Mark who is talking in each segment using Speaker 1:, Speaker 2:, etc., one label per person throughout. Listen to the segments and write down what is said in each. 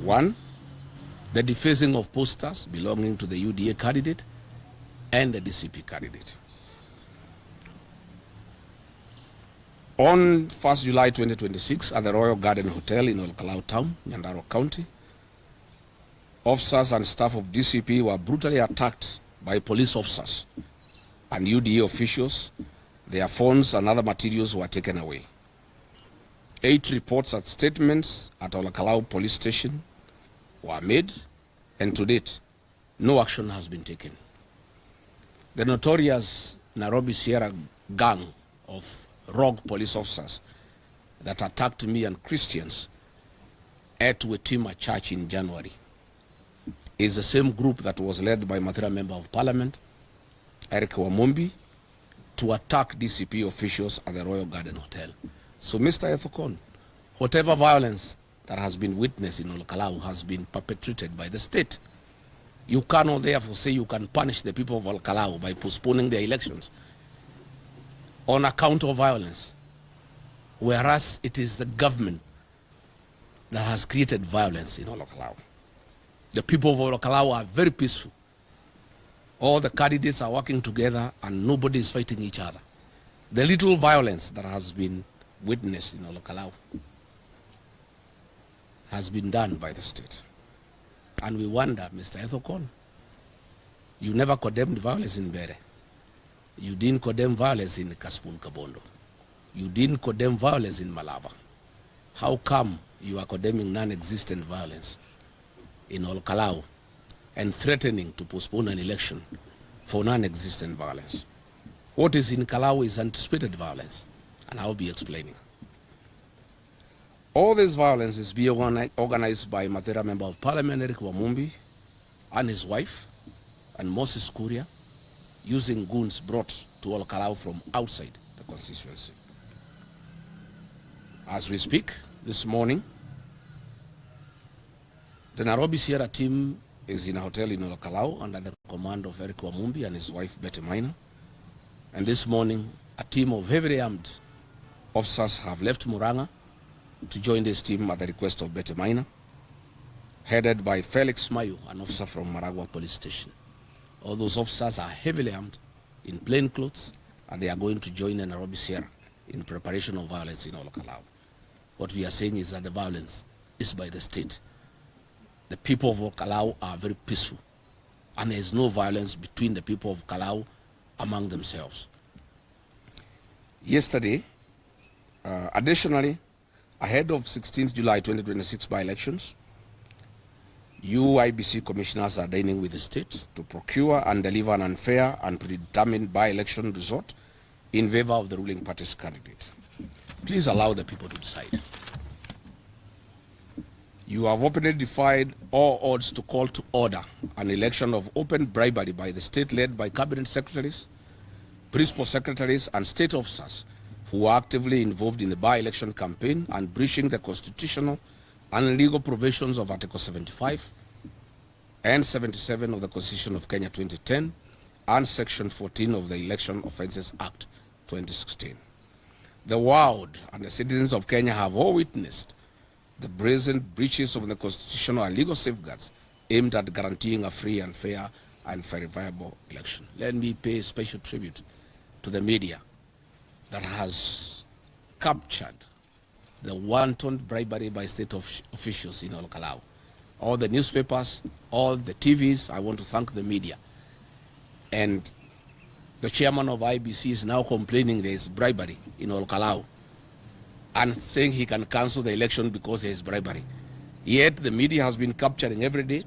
Speaker 1: One, the defacing of posters belonging to the UDA candidate and the DCP candidate. On 1st July 2026, at the Royal Garden Hotel in Ol Kalou Town, Nyandarua County, officers and staff of DCP were brutally attacked by police officers and UDA officials. Their phones and other materials were taken away. 8 reports and statements at Ol Kalou police station were made, and to date, no action has been taken. The notorious Nairobi Sierra gang of rogue police officers that attacked me and Christians at Wetima Church in January is the same group that was led by Mathira Member of Parliament, Eric Wamumbi, to attack DCP officials at the Royal Garden Hotel. So, Mr. Ethokon, whatever violence that has been witnessed in Ol Kalou has been perpetrated by the state. You cannot therefore say you can punish the people of Ol Kalou by postponing their elections on account of violence, whereas it is the government that has created violence in Ol Kalou. The people of Ol Kalou are very peaceful. All the candidates are working together and nobody is fighting each other. The little violence that has been witnessed in Ol Kalou has been done by the state. And we wonder, Mr. Ethokon, you never condemned violence in Bere. You didn't condemn violence in Kaspul Kabondo. You didn't condemn violence in Malaba. How come you are condemning non-existent violence in Ol Kalou and threatening to postpone an election for non-existent violence? What is in Kalou is anticipated violence, and I'll be explaining. All this violence is being organized by Mathira Member of Parliament, Eric Wamumbi, and his wife, and Moses Kuria, using goons brought to Ol Kalou from outside the constituency. As we speak, this morning, the Nairobi Sierra team is in a hotel in Ol Kalou under the command of Eric Wamumbi and his wife Betty Maina. And this morning, a team of heavily armed officers have left Muranga to join this team at the request of Betty Maina, headed by Felix Mayu, an officer from Maragua Police Station. All those officers are heavily armed in plain clothes, and they are going to join the Nairobi Sierra in preparation of violence in Ol Kalou. What we are saying is that the violence is by the state. The people of Ol Kalou are very peaceful, and there is no violence between the people of Kalou among themselves. Yesterday, additionally, ahead of 16th July 2026 by-elections, IEBC commissioners are dining with the state to procure and deliver an unfair and predetermined by-election result in favor of the ruling party's candidate. Please allow the people to decide. You have openly defied all odds to call to order an election of open bribery by the state led by cabinet secretaries, principal secretaries, and state officers who are actively involved in the by-election campaign and breaching the constitutional and legal provisions of Article 75 and 77 of the Constitution of Kenya 2010 and Section 14 of the Election Offences Act 2016. The world and the citizens of Kenya have all witnessed the brazen breaches of the constitutional and legal safeguards aimed at guaranteeing a free and fair and verifiable election. Let me pay special tribute to the media that has captured the wanton bribery by state officials in Ol Kalou. All the newspapers, all the TVs, I want to thank the media. And the chairman of IEBC is now complaining there is bribery in Ol Kalou and saying he can cancel the election because there is bribery. Yet the media has been capturing every day,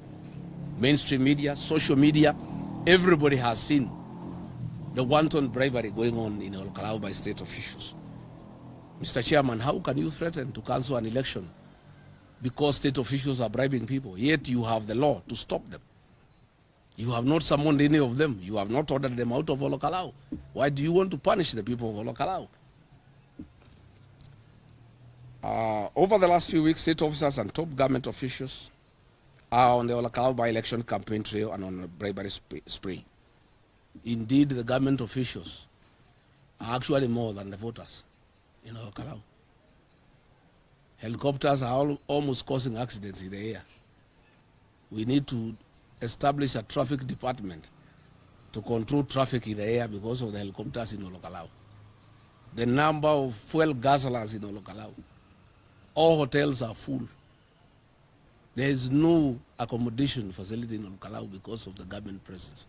Speaker 1: mainstream media, social media, everybody has seen the wanton bribery going on in Ol Kalou by state officials. Mr. Chairman, how can you threaten to cancel an election because state officials are bribing people, yet you have the law to stop them? You have not summoned any of them. You have not ordered them out of Ol Kalou. Why do you want to punish the people of Ol Kalou? Over the last few weeks, state officers and top government officials are on the Ol Kalou by-election campaign trail and on a bribery spree. Indeed, the government officials are actually more than the voters in Ol Kalou. Helicopters are almost causing accidents in the air We need to establish a traffic department to control traffic in the air because of the helicopters in Ol Kalou. The number of fuel guzzlers in Ol Kalou. All hotels are full. There is no accommodation facility in Ol Kalou because of the government presence.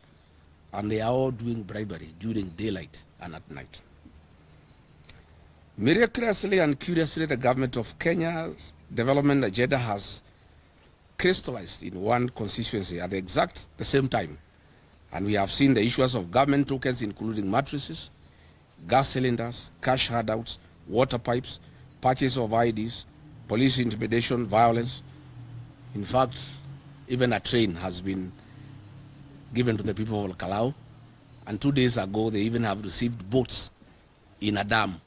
Speaker 1: And they are all doing bribery during daylight and at night. Miraculously and curiously, the government of Kenya's development agenda has crystallized in one constituency at the same time. And we have seen the issues of government tokens, including mattresses, gas cylinders, cash handouts, water pipes, purchase of IDs, police intimidation, violence. In fact, even a train has been given to the people of Ol Kalou. And 2 days ago, they even have received boats in a dam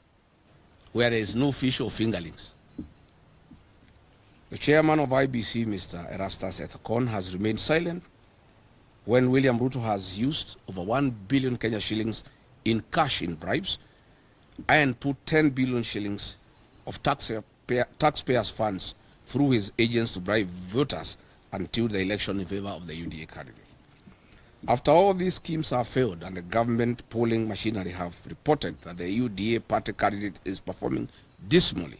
Speaker 1: where there is no fish or fingerlings. The chairman of IEBC, Mr. Erastus Ethekon, has remained silent when William Ruto has used over 1 billion Kenya shillings in cash in bribes and put 10 billion shillings of taxpayers' funds through his agents to bribe voters until the election in favor of the UDA candidate. After all these schemes have failed and the government polling machinery have reported that the UDA party candidate is performing dismally,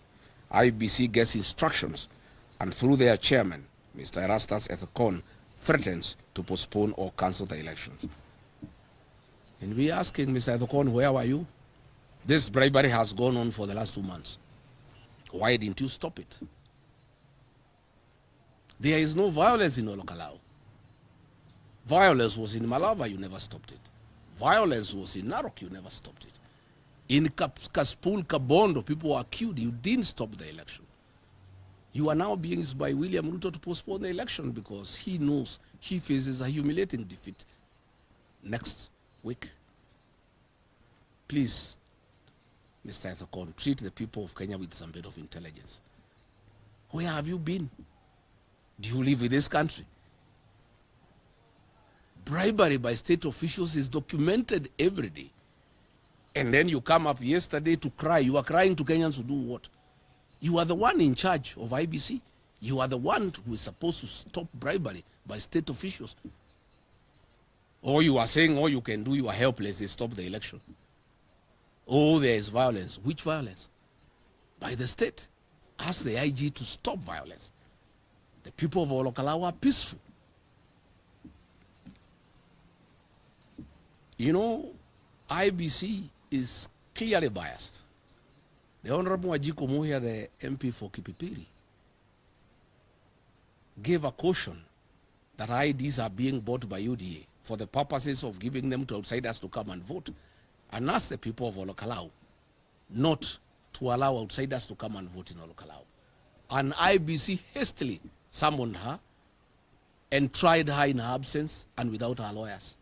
Speaker 1: IEBC gets instructions and through their chairman, Mr. Erastus Ethekon, threatens to postpone or cancel the elections. And we are asking Mr. Ethekon, where were you? This bribery has gone on for the last 2 months. Why didn't you stop it? There is no violence in Ol Kalou. Violence was in Malava, you never stopped it. Violence was in Narok, you never stopped it. In Kaspul, Kabondo, people were killed, you didn't stop the election. You are now being used by William Ruto to postpone the election because he knows he faces a humiliating defeat next week. Please, Mr. Ethekon, treat the people of Kenya with some bit of intelligence. Where have you been? Do you live in this country? Bribery by state officials is documented every day. And then you come up yesterday to cry. You are crying to Kenyans to do what? You are the one in charge of IEBC. You are the one who is supposed to stop bribery by state officials. Or you are saying all you can do, you are helpless, they stop the election. Oh, there is violence. Which violence? By the state. Ask the IG to stop violence. The people of Ol Kalou are peaceful. You know, IEBC is clearly biased. The Honorable Wajiko Muhia, the MP for Kipipiri, gave a caution that IDs are being bought by UDA for the purposes of giving them to outsiders to come and vote, and asked the people of Ol Kalou not to allow outsiders to come and vote in Ol Kalou. And IEBC hastily summoned her and tried her in her absence and without her lawyers.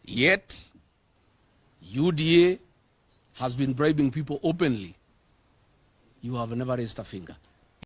Speaker 1: Yet, UDA has been bribing people openly. You have never raised a finger.